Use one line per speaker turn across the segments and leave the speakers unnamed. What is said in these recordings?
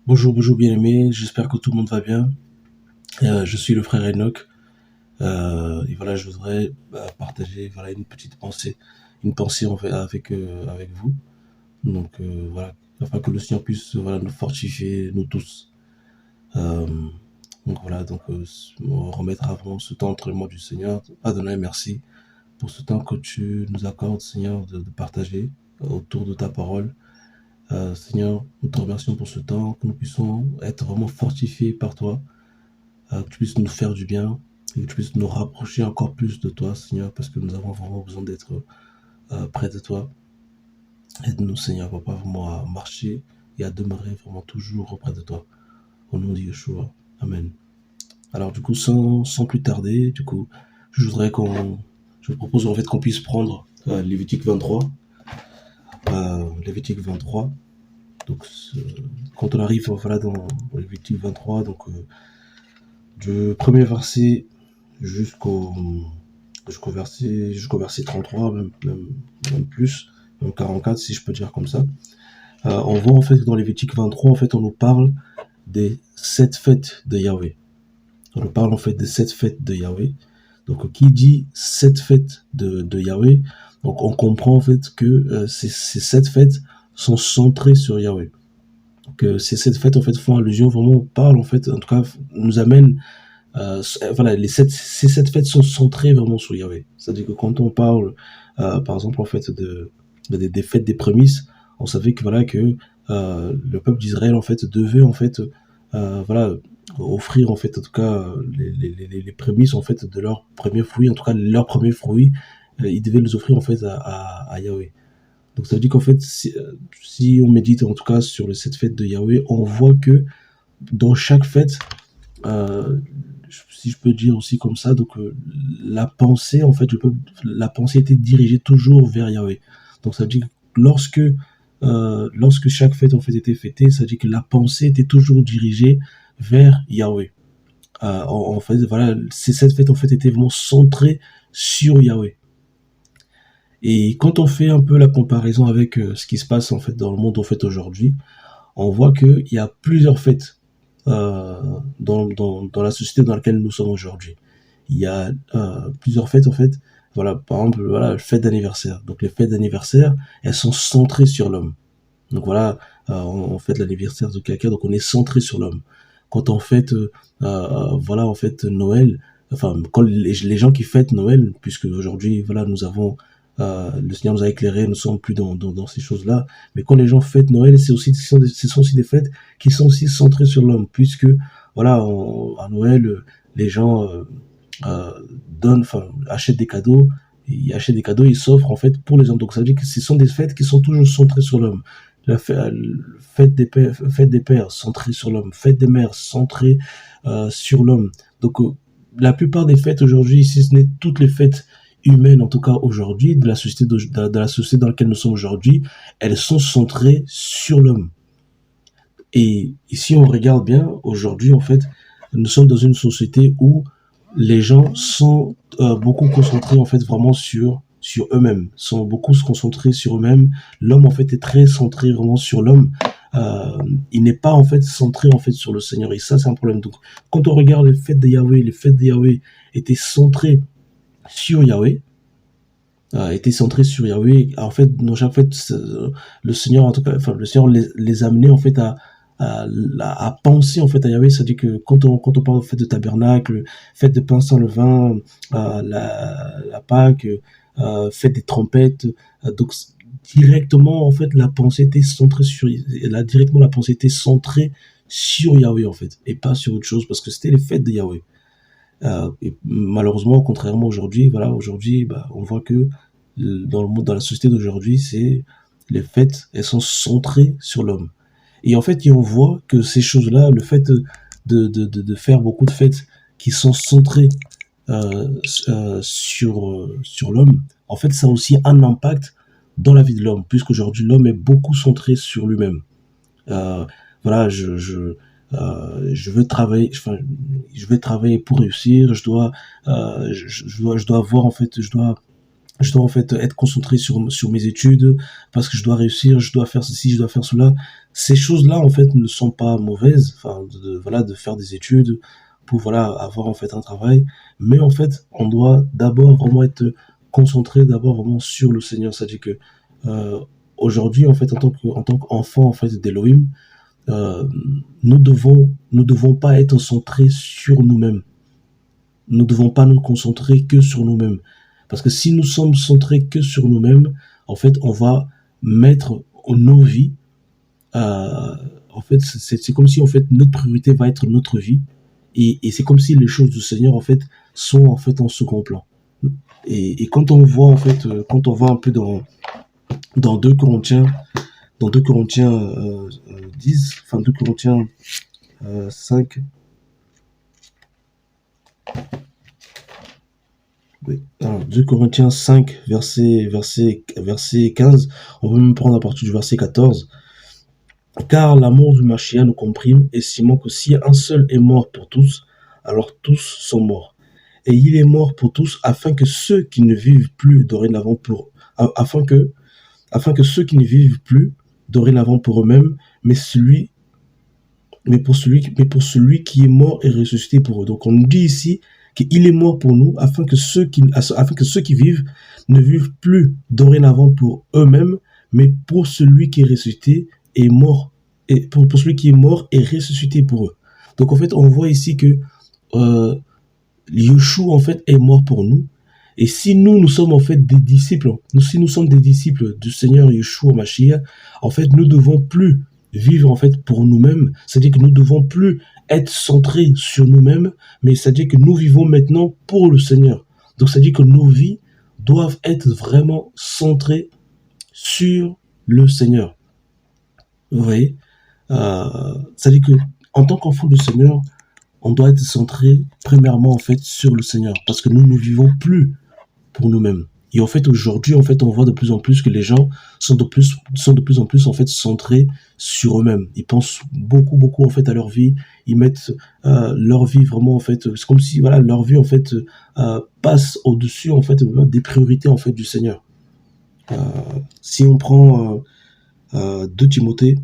Bonjour, bonjour bien-aimé, j'espère que tout le monde va bien. Je suis le frère Enoch. Et voilà, je voudrais partager voilà, une pensée avec vous. Donc voilà, afin que le Seigneur puisse voilà, nous fortifier, nous tous. Euh, donc voilà, remettre avant ce temps entre les mains du Seigneur. Adonai, merci pour ce temps que tu nous accordes, Seigneur, de partager autour de ta parole. Seigneur, nous te remercions pour ce temps, que nous puissions être vraiment fortifiés par toi, que tu puisses nous faire du bien et que tu puisses nous rapprocher encore plus de toi, Seigneur, parce que nous avons vraiment besoin d'être près de toi. Aide-nous, Seigneur, papa, vraiment à marcher et à demeurer vraiment toujours auprès de toi. Au nom de Yeshua. Amen. Alors, du coup, sans plus tarder, je voudrais je vous propose en fait qu'on puisse prendre Lévitique 23. Lévitique 23. Donc, quand on arrive voilà, dans Lévitique 23, du premier verset jusqu'au jusqu'au verset 33, même plus, même 44 si je peux dire comme ça. On voit en fait que dans Lévitique 23, en fait, on nous parle des 7 fêtes de Yahweh. On nous parle en fait des 7 fêtes de Yahweh. Donc qui dit 7 fêtes de Yahweh, donc on comprend en fait que ces 7 fêtes sont centrées sur Yahweh. Que ces 7 fêtes en fait font allusion, vraiment parlent en fait, en tout cas nous amènent voilà, ces 7 fêtes sont centrées vraiment sur Yahweh. C'est-à-dire que quand on parle, par exemple, en fait, des fêtes des prémices, on savait que voilà que le peuple d'Israël en fait devait en fait voilà offrir en fait en tout cas les prémices en fait de leurs premiers fruits, en tout cas leurs premiers fruits, ils devaient les offrir en fait à Yahweh. Donc ça veut dire qu'en fait si on médite en tout cas sur les 7 fêtes de Yahweh, on voit que dans chaque fête euh, si je peux dire aussi comme ça, la pensée, en fait, la pensée était dirigée toujours vers Yahweh. Donc ça veut dire que lorsque chaque fête en fait était fêtée, ça veut dire que la pensée était toujours dirigée vers Yahweh. En fait, voilà, cette fête en fait était vraiment centrée sur Yahweh. Et quand on fait un peu la comparaison avec ce qui se passe en fait dans le monde en fait aujourd'hui, on voit qu'il y a plusieurs fêtes dans la société dans laquelle nous sommes aujourd'hui. Il y a plusieurs fêtes en fait. Voilà, par exemple, voilà, fête d'anniversaire. Donc les fêtes d'anniversaire, elles sont centrées sur l'homme. Donc voilà, on fête l'anniversaire de quelqu'un, donc on est centré sur l'homme. Quand on fête, voilà, en fait Noël, enfin quand les gens qui fêtent Noël, puisque aujourd'hui, voilà, le Seigneur nous a éclairés, nous ne sommes plus dans ces choses-là. Mais quand les gens fêtent Noël, ce sont aussi des fêtes qui sont aussi centrées sur l'homme, puisque voilà, à Noël, les gens euh, enfin, achètent des cadeaux, ils achètent des cadeaux, ils s'offrent en fait pour les hommes. Donc ça veut dire que ce sont des fêtes qui sont toujours centrées sur l'homme. La fête des pères centrée sur l'homme, fête des mères centrée sur l'homme. Donc la plupart des fêtes aujourd'hui, si ce n'est toutes les fêtes humaines, en tout cas aujourd'hui, de la société dans laquelle nous sommes aujourd'hui, elles sont centrées sur l'homme. Et si on regarde bien, aujourd'hui, en fait, nous sommes dans une société où les gens sont beaucoup concentrés, en fait, vraiment sur eux-mêmes, sont beaucoup concentrés sur eux-mêmes. L'homme, en fait, est très centré vraiment sur l'homme. Il n'est pas, en fait, centré, en fait, sur le Seigneur. Et ça, c'est un problème. Donc, quand on regarde les fêtes de Yahweh étaient centrées sur Yahweh, étaient centrées sur Yahweh. En fait, dans chaque fête, le Seigneur, en tout cas, enfin, le Seigneur les amenait, en fait, à penser en fait à Yahweh, c'est-à-dire que quand on parle en fait de tabernacle, fête de pain sans levain, la Pâque, fête des trompettes, donc directement en fait la pensée était centrée directement la pensée était centrée sur Yahweh en fait et pas sur autre chose parce que c'était les fêtes de Yahweh. Et malheureusement, contrairement aujourd'hui, voilà, aujourd'hui, bah, on voit que dans le monde, dans la société d'aujourd'hui, c'est les fêtes, elles sont centrées sur l'homme. Et en fait, on voit que ces choses-là, le fait de faire beaucoup de fêtes qui sont centrées sur l'homme, en fait, ça a aussi un impact dans la vie de l'homme, puisqu'aujourd'hui, l'homme est beaucoup centré sur lui-même. Euh, voilà, je veux travailler, enfin, je vais travailler pour réussir, je dois avoir, en fait, je dois en fait être concentré sur mes études parce que je dois réussir, je dois faire ceci, je dois faire cela. Ces choses-là, en fait, ne sont pas mauvaises, enfin, voilà, de faire des études pour, voilà, avoir, en fait, un travail. Mais, en fait, on doit d'abord vraiment être concentré d'abord vraiment sur le Seigneur. C'est-à-dire que, euh, aujourd'hui, en fait, en tant qu'enfant, en fait, d'Elohim, euh, nous devons pas être centrés sur nous-mêmes. Nous ne devons pas nous concentrer que sur nous-mêmes. Parce que si nous sommes centrés que sur nous-mêmes, en fait, on va mettre nos vies, euh, en fait, c'est comme si, en fait, notre priorité va être notre vie. Et c'est comme si les choses du Seigneur, en fait, sont, en fait, en second plan. Et quand on voit, en fait, quand on va un peu dans 2 Corinthiens, dans 2 Corinthiens 10, enfin 2 Corinthiens 5, oui. Alors, 2 Corinthiens 5, verset 15, on peut même prendre à partir du verset 14. Car l'amour du Mashiach nous comprime, estimant que si un seul est mort pour tous, alors tous sont morts. Et il est mort pour tous, afin que ceux qui ne vivent plus dorénavant afin que ceux qui ne vivent plus dorénavant pour eux-mêmes, mais pour celui qui est mort et ressuscité pour eux. Donc on nous dit ici qu'il est mort pour nous, afin que ceux qui vivent ne vivent plus dorénavant pour eux-mêmes, mais pour celui qui est ressuscité et mort, et pour celui qui est mort et ressuscité pour eux. Donc en fait, on voit ici que euh, Yeshua en fait est mort pour nous. Et si nous sommes en fait des disciples, si nous sommes des disciples du Seigneur Yeshua Mashiach, en fait, nous devons plus vivre en fait pour nous-mêmes. C'est-à-dire que nous devons plus être centrés sur nous-mêmes, mais c'est-à-dire que nous vivons maintenant pour le Seigneur. Donc, c'est-à-dire que nos vies doivent être vraiment centrées sur le Seigneur. Vous voyez, c'est-à-dire que en tant qu'enfant du Seigneur, on doit être centré premièrement en fait sur le Seigneur, parce que nous ne vivons plus pour nous-mêmes. Et en fait, aujourd'hui, en fait, on voit de plus en plus que les gens sont de plus en plus, en fait, centrés sur eux-mêmes. Ils pensent beaucoup, beaucoup, en fait, à leur vie. Ils mettent leur vie vraiment, en fait, c'est comme si, voilà, leur vie, en fait, passe au-dessus, en fait, des priorités, en fait, du Seigneur. Euh, si on prend 2 Timothée,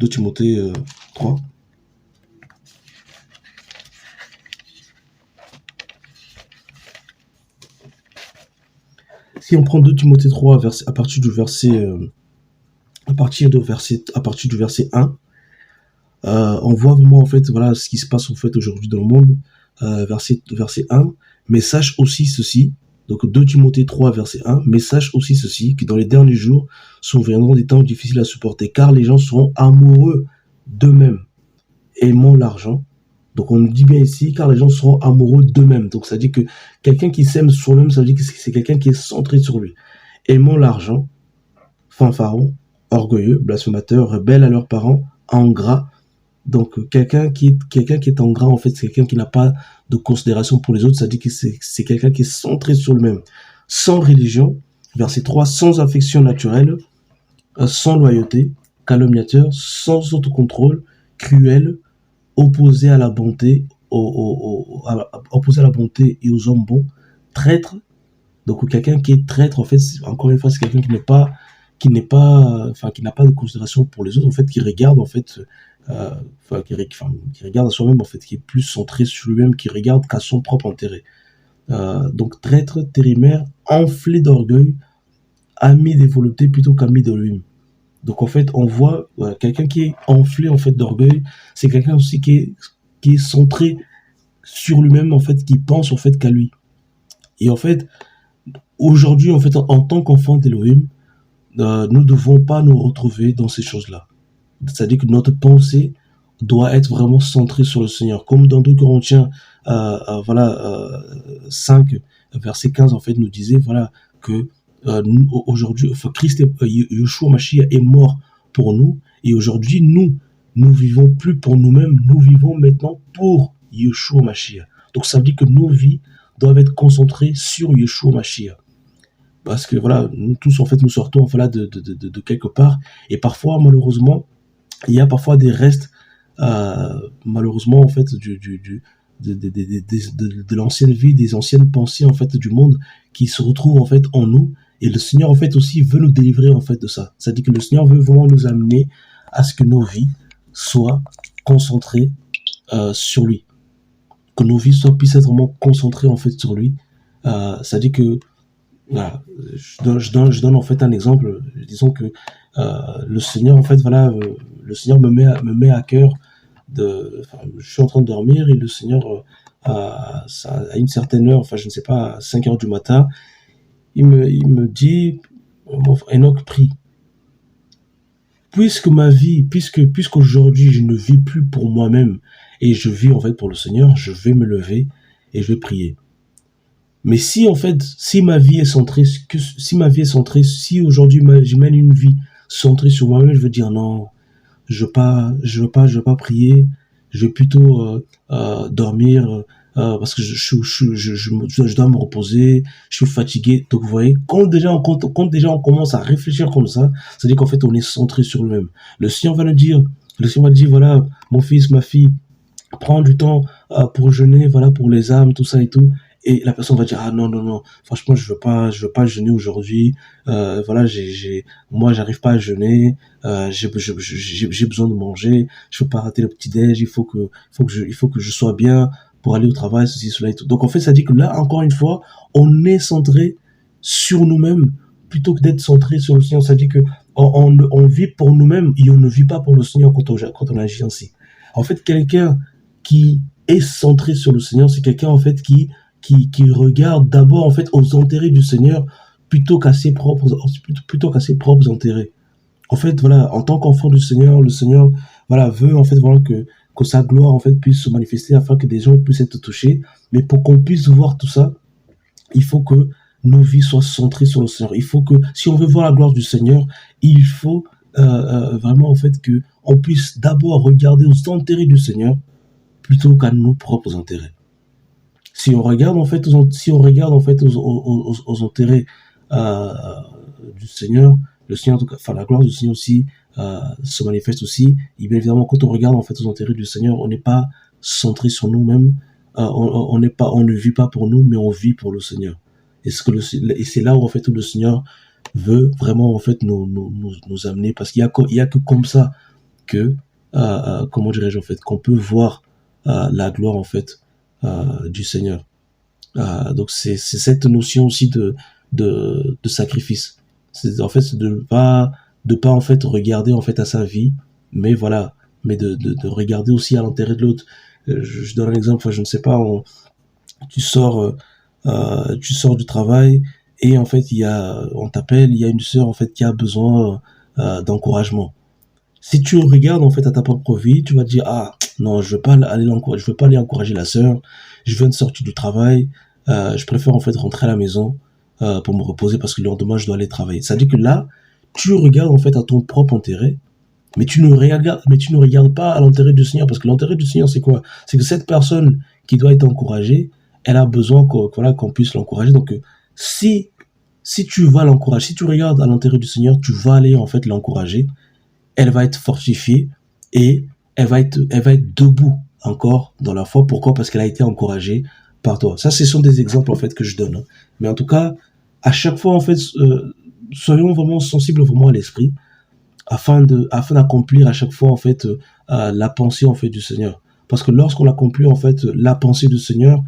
2 Timothée 3, si on prend 2 Timothée 3, à partir du verset, à partir du verset 1, on voit vraiment en fait voilà ce qui se passe en fait aujourd'hui dans le monde. Verset 1, mais sache aussi ceci, donc 2 Timothée 3 verset 1, mais sache aussi ceci, que dans les derniers jours surviendront des temps difficiles à supporter, car les gens seront amoureux d'eux-mêmes, aimant l'argent. Donc on nous dit bien ici, car les gens seront amoureux d'eux-mêmes. Donc ça dit que quelqu'un qui s'aime sur lui-même, ça veut dire que c'est quelqu'un qui est centré sur lui. Aimant l'argent, fanfaron, orgueilleux, blasphémateur, rebelle à leurs parents, ingrat. Donc quelqu'un qui est ingrat, en fait, c'est quelqu'un qui n'a pas de considération pour les autres. Ça dit que c'est quelqu'un qui est centré sur lui-même. Sans religion, verset 3, sans affection naturelle, sans loyauté, calomniateur, sans autocontrôle, cruel, opposé à la bonté, opposé à la bonté et aux hommes bons, traître. Donc quelqu'un qui est traître, en fait, encore une fois, c'est quelqu'un qui n'a pas de considération pour les autres, en fait, qui regarde, en fait, qui regarde à soi-même, en fait, qui est plus centré sur lui-même, qui regarde qu'à son propre intérêt. Donc traître, térimaire, enflé d'orgueil, ami des volontés plutôt qu'ami de lui. Donc en fait, on voit quelqu'un qui est enflé en fait d'orgueil, c'est quelqu'un aussi qui est centré sur lui-même, en fait, qui pense en fait qu'à lui. Et en fait, aujourd'hui, en fait, en tant qu'enfant d'Elohim, nous ne devons pas nous retrouver dans ces choses-là. C'est-à-dire que notre pensée doit être vraiment centrée sur le Seigneur. Comme dans 2 Corinthiens 5, verset 15, en fait, nous disait voilà, que aujourd'hui, enfin, Yeshua Mashiach est mort pour nous. Et aujourd'hui, nous vivons plus pour nous-mêmes, nous vivons maintenant pour Yeshua Mashiach. Donc ça veut dire que nos vies doivent être concentrées sur Yeshua Mashiach. Parce que voilà, nous tous, en fait, nous sortons voilà, de quelque part. Et parfois, malheureusement, il y a parfois des restes, malheureusement, en fait, de l'ancienne vie, des anciennes pensées, en fait, du monde qui se retrouvent, en fait, en nous. Et le Seigneur, en fait, aussi veut nous délivrer, en fait, de ça. C'est-à-dire que le Seigneur veut vraiment nous amener à ce que nos vies soient concentrées sur lui, que nos vies puissent être vraiment concentrées en fait sur lui. Ça dit que voilà, je donne en fait un exemple. Disons que le Seigneur en fait voilà, le Seigneur me met à cœur je suis en train de dormir et le Seigneur à une certaine heure, enfin je ne sais pas, à 5 heures du matin, il me dit, Enoch prie. Puisqu'aujourd'hui je ne vis plus pour moi-même et je vis en fait pour le Seigneur, je vais me lever et je vais prier. Mais si en fait, si ma vie est centrée, si aujourd'hui je mène une vie centrée sur moi-même, je veux dire non, je veux pas prier, je vais plutôt dormir parce que je dois me reposer, je suis fatigué. Donc vous voyez, quand déjà on commence à réfléchir comme ça, c'est-à-dire qu'en fait on est centré sur lui-même. Le Seigneur va nous dire, le Seigneur va dire voilà, mon fils, ma fille, prends du temps pour jeûner, voilà, pour les âmes, tout ça et tout. Et la personne va dire ah non non non, franchement je veux pas jeûner aujourd'hui. Voilà, moi j'arrive pas à jeûner. J'ai besoin de manger. Je peux pas rater le petit déj. Il faut que je sois bien pour aller au travail, ceci cela et tout. Donc en fait ça dit que là encore une fois on est centré sur nous-mêmes plutôt que d'être centré sur le Seigneur. Ça dit que on vit pour nous-mêmes et on ne vit pas pour le Seigneur quand on agit ainsi. En fait quelqu'un qui est centré sur le Seigneur, c'est quelqu'un en fait qui regarde d'abord en fait aux intérêts du Seigneur plutôt qu'à ses propres intérêts. En fait, voilà, en tant qu'enfant du Seigneur, le Seigneur, voilà, veut en fait voilà que sa gloire en fait puisse se manifester afin que des gens puissent être touchés. Mais pour qu'on puisse voir tout ça, il faut que nos vies soient centrées sur le Seigneur. Il faut que, si on veut voir la gloire du Seigneur, il faut vraiment en fait que on puisse d'abord regarder aux intérêts du Seigneur plutôt qu'à nos propres intérêts. Si on regarde en fait aux intérêts euh, du Seigneur, le Seigneur, enfin la gloire du Seigneur aussi se manifeste aussi. Et bien évidemment, quand on regarde en fait aux intérêts du Seigneur, on n'est pas centré sur nous-mêmes, on ne vit pas pour nous, mais on vit pour le Seigneur. Et c'est là où en fait où le Seigneur veut vraiment en fait nous amener, parce qu'il y a que comme ça que comment dirais-je en fait qu'on peut voir la gloire en fait du Seigneur. Donc c'est cette notion aussi de sacrifice. C'est en fait de pas en fait regarder en fait à sa vie, mais voilà, mais de regarder aussi à l'intérêt de l'autre. Je donne un exemple, enfin, je ne sais pas, tu sors du travail et en fait on t'appelle, il y a une sœur en fait qui a besoin d'encouragement. Si tu regardes en fait à ta propre vie, tu vas te dire ah non, je veux pas aller encourager la sœur. Je viens de sortir du travail, je préfère en fait rentrer à la maison pour me reposer parce que le lendemain je dois aller travailler. Ça veut dire que là, tu regardes en fait à ton propre intérêt, mais tu ne regardes pas à l'intérêt du Seigneur, parce que l'intérêt du Seigneur c'est quoi? C'est que cette personne qui doit être encouragée, elle a besoin voilà, qu'on puisse l'encourager. Donc si tu vas l'encourager, si tu regardes à l'intérêt du Seigneur, tu vas aller en fait l'encourager, elle va être fortifiée et elle va être debout encore dans la foi. Pourquoi? Parce qu'elle a été encouragée par toi. Ça, ce sont des exemples en fait que je donne. Hein. Mais en tout cas, à chaque fois en fait, soyons vraiment sensibles vraiment à l'esprit afin d'accomplir à chaque fois en fait la pensée en fait du Seigneur. Parce que lorsqu'on accomplit en fait la pensée du Seigneur,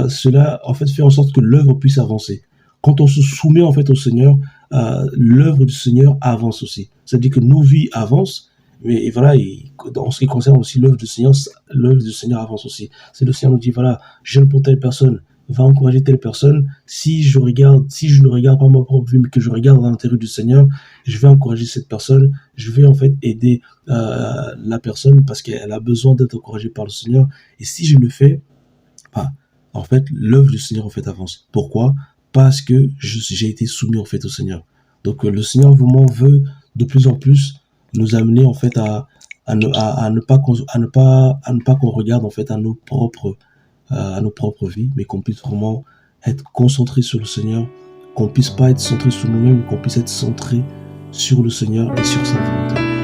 cela en fait fait en sorte que l'œuvre puisse avancer. Quand on se soumet en fait au Seigneur, l'œuvre du Seigneur avance aussi. C'est-à-dire que nos vies avancent, mais et voilà, en ce qui concerne aussi l'œuvre du Seigneur avance aussi. C'est le Seigneur nous dit voilà, jeûne pour telle personne, va encourager telle personne. Si je ne regarde pas ma propre vie, mais que je regarde dans l'intérêt du Seigneur, je vais encourager cette personne. Je vais en fait aider la personne parce qu'elle a besoin d'être encouragée par le Seigneur. Et si je le fais, bah, en fait, l'œuvre du Seigneur en fait avance. Pourquoi? Parce que j'ai été soumis en fait au Seigneur. Donc le Seigneur vraiment veut de plus en plus nous amener en fait à ne pas qu'on regarde en fait à nos propres vies, mais qu'on puisse vraiment être concentré sur le Seigneur, qu'on puisse pas être centré sur nous-mêmes, qu'on puisse être centré sur le Seigneur et sur sa volonté.